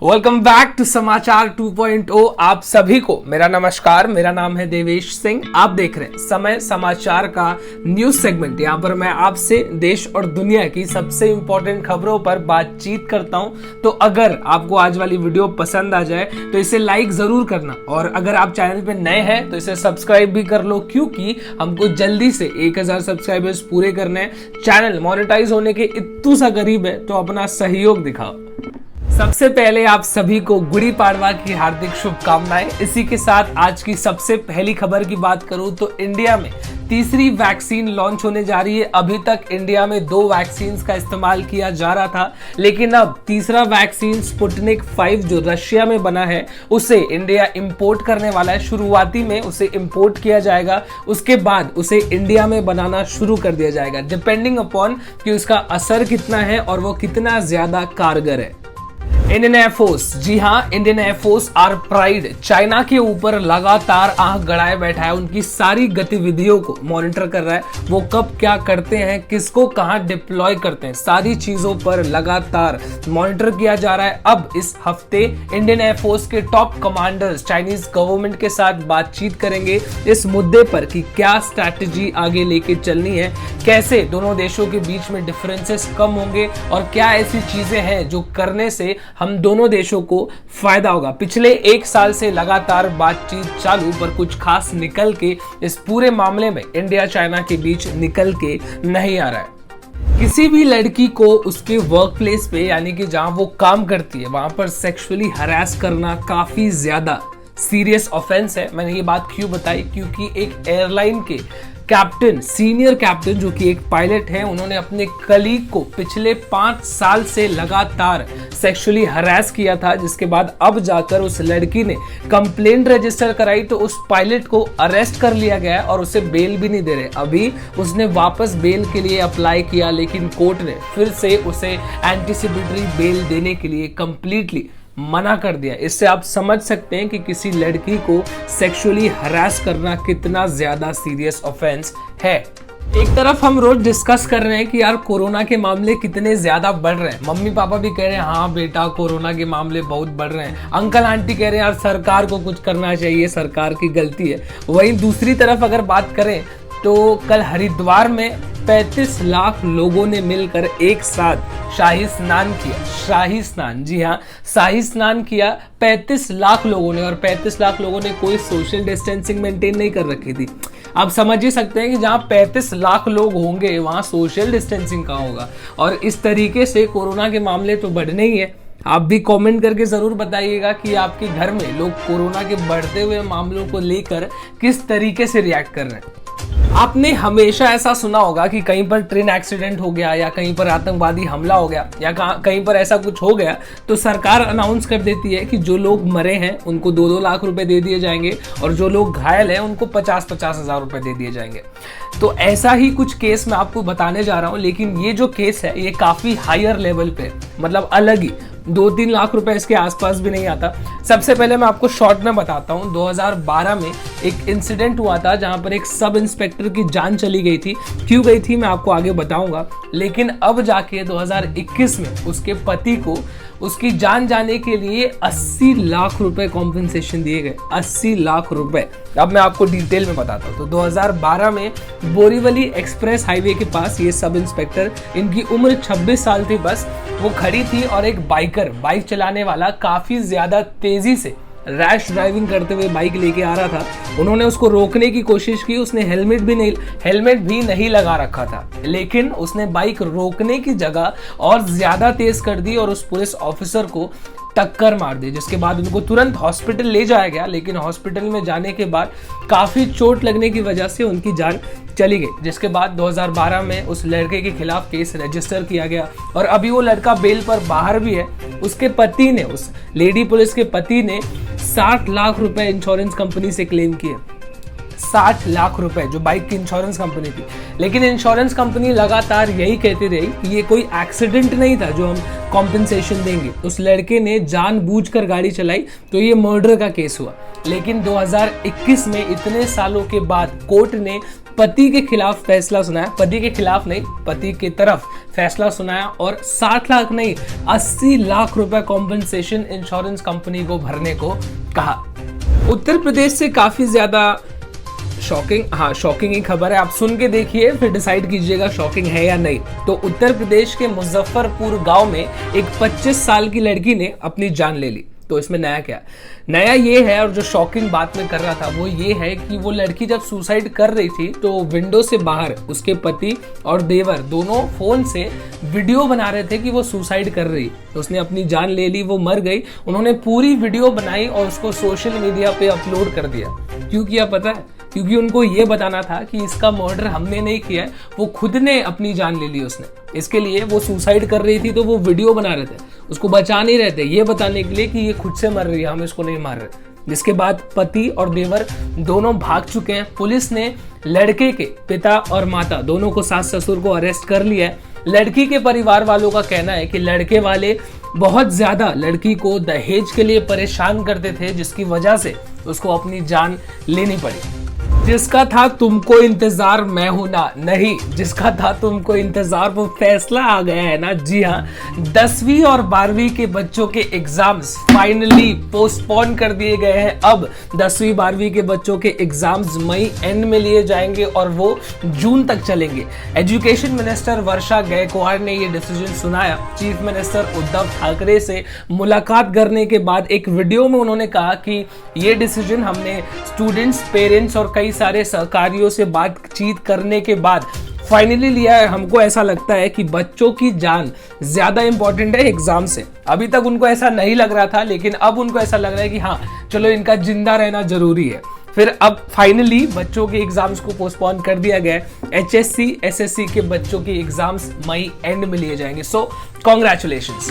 Welcome back to समाचार 2.0। आप सभी को मेरा नमस्कार। मेरा नाम है देवेश सिंह। आप देख रहे हैं समय समाचार का न्यूज सेगमेंट। यहाँ पर मैं आपसे देश और दुनिया की सबसे इंपॉर्टेंट खबरों पर बातचीत करता हूँ। तो अगर आपको आज वाली वीडियो पसंद आ जाए तो इसे लाइक जरूर करना, और अगर आप चैनल पे नए हैं तो इसे सब्सक्राइब भी कर लो, क्योंकि हमको जल्दी से 1000 सब्सक्राइबर्स पूरे करने हैं। चैनल मोनेटाइज होने के इतू सा करीब है, तो अपना सहयोग दिखाओ। सबसे पहले आप सभी को गुड़ी पाड़वा की हार्दिक शुभकामनाएं। इसी के साथ आज की सबसे पहली खबर की बात करूं तो इंडिया में तीसरी वैक्सीन लॉन्च होने जा रही है। अभी तक इंडिया में 2 वैक्सीन का इस्तेमाल किया जा रहा था, लेकिन अब तीसरा वैक्सीन स्पुतनिक 5 जो रशिया में बना है उसे इंडिया इंपोर्ट करने वाला है। शुरुआती में उसे इंपोर्ट किया जाएगा, उसके बाद उसे इंडिया में बनाना शुरू कर दिया जाएगा, डिपेंडिंग अपॉन कि उसका असर कितना है और वो कितना ज्यादा कारगर है। इंडियन एयरफोर्स, जी हाँ, Indian air force our pride China के ऊपर लगातार आंख गड़ाए बैठा है। उनकी सारी गतिविधियों को मॉनिटर कर रहा है। वो कब क्या करते हैं, किसको कहां डिप्लॉय करते हैं, सारी चीजों पर लगातार मॉनिटर किया जा रहा है। अब इस हफ्ते इंडियन एयरफोर्स के टॉप कमांडर्स चाइनीज गवर्नमेंट के साथ बातचीत करेंगे इस मुद्दे पर कि क्या स्ट्रैटेजी आगे लेके चलनी है, कैसे दोनों देशों के बीच में डिफरेंसेस कम होंगे और क्या ऐसी चीजें हैं जो करने से हम दोनों देशों को फायदा होगा। पिछले 1 साल से लगातार बातचीत चालू, पर कुछ खास निकल के इस पूरे मामले में इंडिया चाइना के बीच निकल के नहीं आ रहा है। किसी भी लड़की को उसके वर्क प्लेस पे, यानी कि जहां वो काम करती है, वहां पर सेक्सुअली हरास करना काफी ज्यादा सीरियस ऑफेंस है। मैंने ये बात क्यों बताई, क्योंकि एक एयरलाइन के कैप्टन, सीनियर कैप्टन जो कि एक पायलट है, उन्होंने अपने कलीग को पिछले 5 साल से लगातार सेक्सुअली हरास किया था, जिसके बाद अब जाकर उस लड़की ने कंप्लेंट रजिस्टर कराई तो उस पायलट को अरेस्ट कर लिया गया और उसे बेल भी नहीं दे रहे। अभी उसने वापस बेल के लिए अप्लाई किया, लेकिन कोर्ट ने फिर से उसे एंटीसिपेटरी बेल देने के लिए कंप्लीटली मना कर दिया। इससे आप समझ सकते हैं कि किसी लड़की को सेक्सुअली हरास करना कितना ज्यादा सीरियस ऑफेंस है। एक तरफ हम रोज डिस्कस कर रहे हैं कि यार कोरोना के मामले कितने ज्यादा बढ़ रहे हैं। मम्मी पापा भी कह रहे हैं हाँ बेटा कोरोना के मामले बहुत बढ़ रहे हैं। अंकल आंटी कह रहे हैं यार सरकार को कुछ करना चाहिए, सरकार की गलती है। वहीं दूसरी तरफ अगर बात करें तो कल हरिद्वार में 35 लाख लोगों ने मिलकर एक साथ शाही स्नान किया। शाही स्नान, जी हाँ, शाही स्नान किया 35 लाख लोगों ने, और 35 लाख लोगों ने कोई सोशल डिस्टेंसिंग मेंटेन नहीं कर रखी थी। आप समझ ही सकते हैं कि जहां 35 लाख लोग होंगे वहां सोशल डिस्टेंसिंग कहाँ होगा। और इस तरीके से कोरोना के मामले तो बढ़ने ही है। आप भी कमेंट करके जरूर बताइएगा कि आपके घर में लोग कोरोना के बढ़ते हुए मामलों को लेकर किस तरीके से रिएक्ट कर रहे हैं। आपने हमेशा ऐसा सुना होगा कि कहीं पर ट्रेन एक्सीडेंट हो गया या कहीं पर आतंकवादी हमला हो गया या कहीं पर ऐसा कुछ हो गया तो सरकार अनाउंस कर देती है कि जो लोग मरे हैं उनको 2-2 लाख रुपए दे दिए जाएंगे और जो लोग घायल हैं उनको 50-50 हजार रुपए दे दिए जाएंगे। तो ऐसा ही कुछ केस मैं आपको बताने जा रहा हूं, लेकिन ये जो केस है ये काफी हायर लेवल पे, मतलब अलग ही 2-3 लाख रुपए इसके आसपास भी नहीं आता। सबसे पहले मैं आपको शॉर्ट में बताता हूं। 2012 में एक इंसिडेंट हुआ था जहां पर एक सब इंस्पेक्टर की जान चली गई थी। क्यों गई थी मैं आपको आगे बताऊंगा, लेकिन अब जाके 2021 में उसके पति को उसकी जान जाने के लिए 80 लाख रुपए कॉम्पेंसेशन दिए गए। 80 लाख रुपए। अब मैं आपको डिटेल में बताता हूँ। तो 2012 में बोरीवली एक्सप्रेस हाईवे के पास ये सब इंस्पेक्टर, इनकी उम्र 26 साल थी बस, वो खड़ी थी और एक बाइक चलाने वाला काफी ज्यादा तेजी से रैश ड्राइविंग करते हुए बाइक लेके आ रहा था। उन्होंने उसको रोकने की कोशिश की। उसने हेलमेट भी नहीं लगा रखा था, लेकिन उसने बाइक रोकने की जगह और ज्यादा तेज कर दी और उस पुलिस ऑफिसर को टक्कर मार दी, जिसके बाद उनको तुरंत हॉस्पिटल ले जाया गया। लेकिन हॉस्पिटल में जाने के बाद काफी चोट लगने की वजह से उनकी जान चली गई, जिसके बाद 2012 में उस लड़के के खिलाफ केस रजिस्टर किया गया और अभी वो लड़का बेल पर बाहर भी है। उसके पति ने, उस लेडी पुलिस के पति ने 60 लाख रुपए इंश्योरेंस कंपनी से क्लेम किए। 60 लाख रुपए जो बाइक की इंश्योरेंस कंपनी थी। लेकिन इंश्योरेंस कंपनी लगातार यही कहती रही कि ये कोई एक्सीडेंट नहीं था जो हम कॉम्पेंसेशन देंगे। उस लड़के ने जानबूझकर गाड़ी चलाई तो ये मर्डर का केस हुआ। लेकिन 2021 में इतने सालों के बाद कोर्ट ने पति के खिलाफ फैसला सुनाया, पति के खिलाफ नहीं, पति की तरफ फैसला सुनाया और 60 लाख नहीं 80 लाख रुपए कॉम्पेंसेशन इंश्योरेंस कंपनी को भरने को कहा। उत्तर प्रदेश से काफी ज्यादा शॉकिंग ही खबर है। आप सुन के देखिए, फिर डिसाइड कीजिएगा शॉकिंग है या नहीं। तो उत्तर प्रदेश के मुजफ्फरपुर गांव में एक 25 साल की लड़की ने अपनी जान ले ली। तो इसमें नया क्या? नया ये है, और जो शॉकिंग बात मैं कर रहा था वो ये है कि वो लड़की जब सुसाइड कर रही थी तो विंडो से बाहर उसके पति और देवर दोनों फोन से वीडियो बना रहे थे कि वो सुसाइड कर रही। तो उसने अपनी जान ले ली, वो मर गई। उन्होंने पूरी वीडियो बनाई और उसको सोशल मीडिया पे अपलोड कर दिया। क्यों किया पता है? क्योंकि उनको ये बताना था कि इसका मर्डर हमने नहीं किया है, वो खुद ने अपनी जान ले ली उसने। इसके लिए वो सुसाइड कर रही थी तो वो वीडियो बना रहे थे, उसको बचा नहीं रहे थे, ये बताने के लिए कि ये खुद से मर रही है, हम इसको नहीं मार रहे। जिसके बाद पति और देवर दोनों भाग चुके हैं। पुलिस ने लड़के के पिता और माता दोनों को, सास ससुर को अरेस्ट कर लिया है। लड़की के परिवार वालों का कहना है कि लड़के वाले बहुत ज्यादा लड़की को दहेज के लिए परेशान करते थे, जिसकी वजह से उसको अपनी जान लेनी पड़ी। जिसका था तुमको इंतजार मैं हूं ना, नहीं, जिसका था तुमको इंतजार वो फैसला आ गया है ना। जी हाँ, 10वीं और 12वीं के बच्चों के एग्जाम्स फाइनली पोस्टपोन कर दिए गए हैं। अब 10वीं 12वीं के बच्चों के एग्जाम्स मई एंड में लिए जाएंगे और वो जून तक चलेंगे। एजुकेशन मिनिस्टर वर्षा गायकवाड़ ने ये डिसीजन सुनाया। चीफ मिनिस्टर उद्धव ठाकरे से मुलाकात करने के बाद एक वीडियो में उन्होंने कहा कि ये डिसीजन हमने स्टूडेंट्स, पेरेंट्स और कई सारे सहकारियों से बातचीत करने के बाद फाइनली लिया है। हमको ऐसा लगता है कि बच्चों की जान ज्यादा इंपॉर्टेंट है एग्जाम से। अभी तक उनको ऐसा नहीं लग रहा था, लेकिन अब उनको ऐसा लग रहा है कि हाँ चलो, इनका जिंदा रहना जरूरी है। फिर अब फाइनली बच्चों के एग्जाम्स को पोस्टपोन कर दिया गया है। HSC, SSC के बच्चों के एग्जाम्स मई एंड में लिए जाएंगे। So congratulations.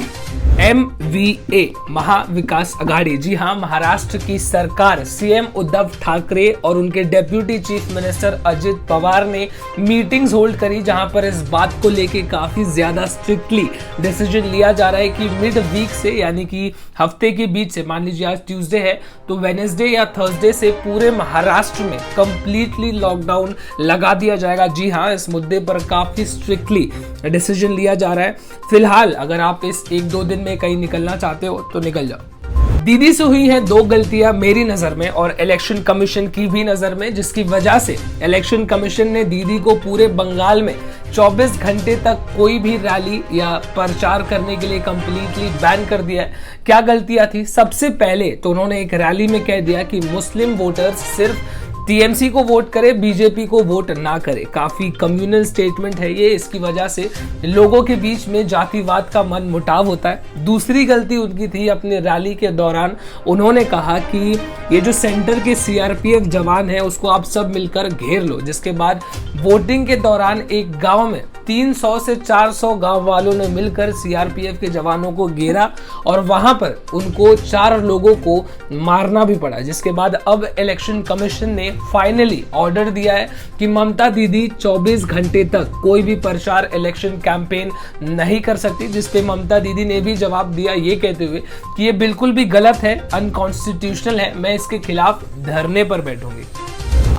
MVA Maha Vikas Aghadi, जी हाँ, महाराष्ट्र की सरकार, सीएम उद्धव ठाकरे और उनके deputy chief minister Ajit Pawar ने मीटिंग्स होल्ड करी, जहां पर इस बात को लेके काफी ज्यादा स्ट्रिक्टली डिसीजन लिया जा रहा है कि मिड वीक से, यानी कि हफ्ते के बीच से, मान लीजिए आज ट्यूसडे है तो वेडनेसडे या थर्सडे से पूरे महाराष्ट्र में कंप्लीटली लॉकडाउन लगा दिया जाएगा। जी हाँ, इस मुद्दे पर काफी स्ट्रिक्टली डिसीजन लिया जा रहा है। फिलहाल अगर आप इस 1-2 दिन में कहीं निकलना चाहते हो तो निकल जाओ। दीदी से हुई है 2 गलतियां मेरी नजर में और इलेक्शन कमीशन की भी नजर में, जिसकी वजह से इलेक्शन कमीशन ने दीदी को पूरे बंगाल में 24 घंटे तक कोई भी रैली या प्रचार करने के लिए कंप्लीटली बैन कर दिया है। क्या गलतियां थी? सबसे पहले तो उन्होंने एक रैली में कह दिया कि मुस्लिम वोटर्स सिर्फ टीएमसी को वोट करे, बीजेपी को वोट ना करे। काफी कम्युनल स्टेटमेंट है ये, इसकी वजह से लोगों के बीच में जातिवाद का मन मुटाव होता है। दूसरी गलती उनकी थी, अपने रैली के दौरान उन्होंने कहा कि ये जो सेंटर के सीआरपीएफ जवान है उसको आप सब मिलकर घेर लो, जिसके बाद वोटिंग के दौरान एक गांव में 300 से 400 गांव वालों ने मिलकर सीआरपीएफ के जवानों को घेरा और वहां पर उनको 4 लोगों को मारना भी पड़ा। जिसके बाद अब इलेक्शन कमीशन ने फाइनली ऑर्डर दिया है कि ममता दीदी 24 घंटे तक कोई भी प्रचार, इलेक्शन कैंपेन नहीं कर सकती, जिसपे ममता दीदी ने भी जवाब दिया ये कहते हुए कि ये बिल्कुल भी गलत है, अनकॉन्स्टिट्यूशनल है, मैं इसके खिलाफ धरने पर बैठूंगी।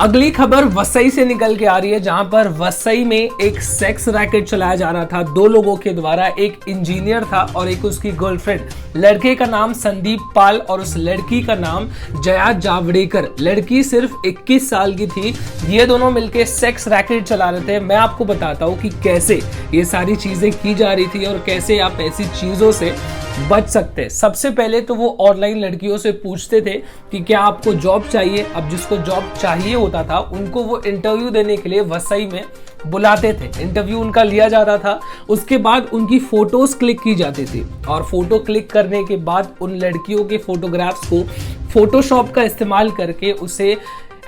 अगली खबर वसई से निकल के आ रही है, जहां पर वसई में एक सेक्स रैकेट चलाया जा रहा था 2 लोगों के द्वारा। एक इंजीनियर था और एक उसकी गर्लफ्रेंड। लड़के का नाम संदीप पाल और उस लड़की का नाम जया जावड़ेकर। लड़की सिर्फ 21 साल की थी। ये दोनों मिलके सेक्स रैकेट चला रहे थे। मैं आपको बताता हूँ कि कैसे ये सारी चीजें की जा रही थी और कैसे आप ऐसी चीजों से बच सकते हैं। सबसे पहले तो वो ऑनलाइन लड़कियों से पूछते थे कि क्या आपको जॉब चाहिए। अब जिसको जॉब चाहिए होता था उनको वो इंटरव्यू देने के लिए वसई में बुलाते थे। इंटरव्यू उनका लिया जाता था, उसके बाद उनकी फोटोज क्लिक की जाती थी और फोटो क्लिक करने के बाद उन लड़कियों के फोटोग्राफ्स को फोटोशॉप का इस्तेमाल करके उसे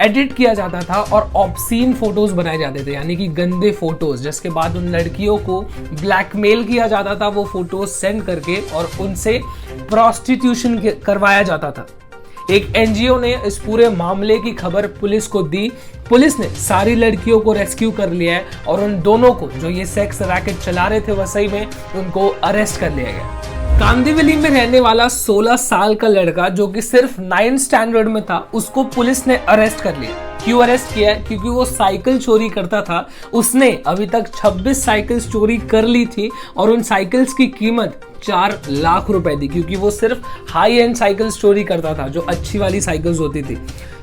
एडिट किया जाता था और ऑब्सीन फोटोज बनाए जाते थे, यानी कि गंदे फोटोज, जिसके बाद उन लड़कियों को ब्लैकमेल किया जाता था वो फोटोज सेंड करके और उनसे प्रोस्टिट्यूशन करवाया जाता था। एक एनजीओ ने इस पूरे मामले की खबर पुलिस को दी। पुलिस ने सारी लड़कियों को रेस्क्यू कर लिया है और उन दोनों को, जो ये सेक्स रैकेट चला रहे थे वसई में, उनको अरेस्ट कर लिया गया। कांदिवली में रहने वाला 16 साल का लड़का जो कि सिर्फ 9th स्टैंडर्ड में था, उसको पुलिस ने अरेस्ट कर लिया। क्यों अरेस्ट किया है? क्योंकि वो साइकिल चोरी करता था। उसने अभी तक 26 साइकिल्स चोरी कर ली थी और उन साइकिल्स की कीमत 4 लाख रुपए थी, क्योंकि वो सिर्फ हाई एंड साइकिल्स चोरी करता था, जो अच्छी वाली साइकिल्स होती थी।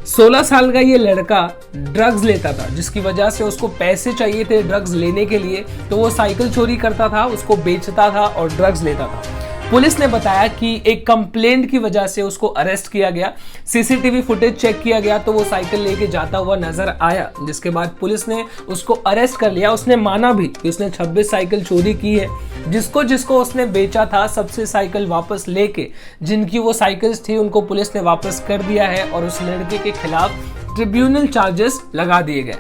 16 साल का ये लड़का ड्रग्स लेता था, जिसकी वजह से उसको पैसे चाहिए थे ड्रग्स लेने के लिए, तो वो साइकिल चोरी करता था, उसको बेचता था और ड्रग्स लेता था। पुलिस ने बताया कि एक कंप्लेंट की वजह से उसको अरेस्ट किया गया। सीसीटीवी फुटेज चेक किया गया तो वो साइकिल लेके जाता हुआ नजर आया, जिसके बाद पुलिस ने उसको अरेस्ट कर लिया। उसने माना भी कि उसने 26 साइकिल चोरी की है। जिसको जिसको उसने बेचा था सबसे साइकिल वापस लेके, जिनकी वो साइकिल्स थी उनको पुलिस ने वापस कर दिया है और उस लड़के के खिलाफ ट्रिब्यूनल चार्जेस लगा दिए गए।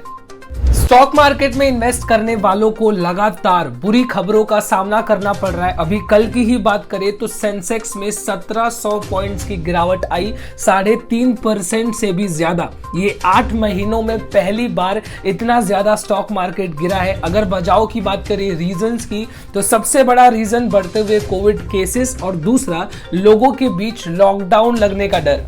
स्टॉक मार्केट में इन्वेस्ट करने वालों को लगातार बुरी खबरों का सामना करना पड़ रहा है। अभी कल की ही बात करें तो सेंसेक्स में 1700 पॉइंट्स की गिरावट आई, 3.5% से भी ज्यादा। ये 8 महीनों में पहली बार इतना ज्यादा स्टॉक मार्केट गिरा है। अगर बचाव की बात करें रीजंस की, तो सबसे बड़ा रीजन बढ़ते हुए कोविड केसेस और दूसरा लोगों के बीच लॉकडाउन लगने का डर।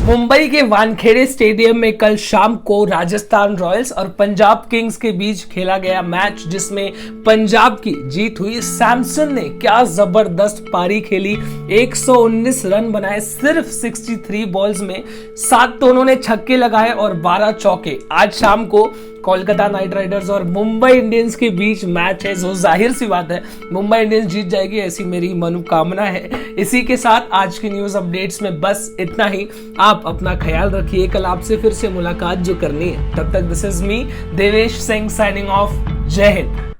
मुंबई के वानखेड़े स्टेडियम में कल शाम को राजस्थान रॉयल्स और पंजाब किंग्स के बीच खेला गया मैच, जिसमें पंजाब की जीत हुई। सैमसन ने क्या जबरदस्त पारी खेली, 119 रन बनाए सिर्फ 63 बॉल्स में, 7 तो उन्होंने छक्के लगाए और 12 चौके। आज शाम को कोलकाता नाइट राइडर्स और मुंबई इंडियंस के बीच मैच है, जो जाहिर सी बात है मुंबई इंडियंस जीत जाएगी, ऐसी मेरी मनोकामना है। इसी के साथ आज की न्यूज अपडेट्स में बस इतना ही। आप अपना ख्याल रखिए, कल आपसे फिर से मुलाकात जो करनी है। तब तक this is me Devesh Singh signing off. जय हिंद।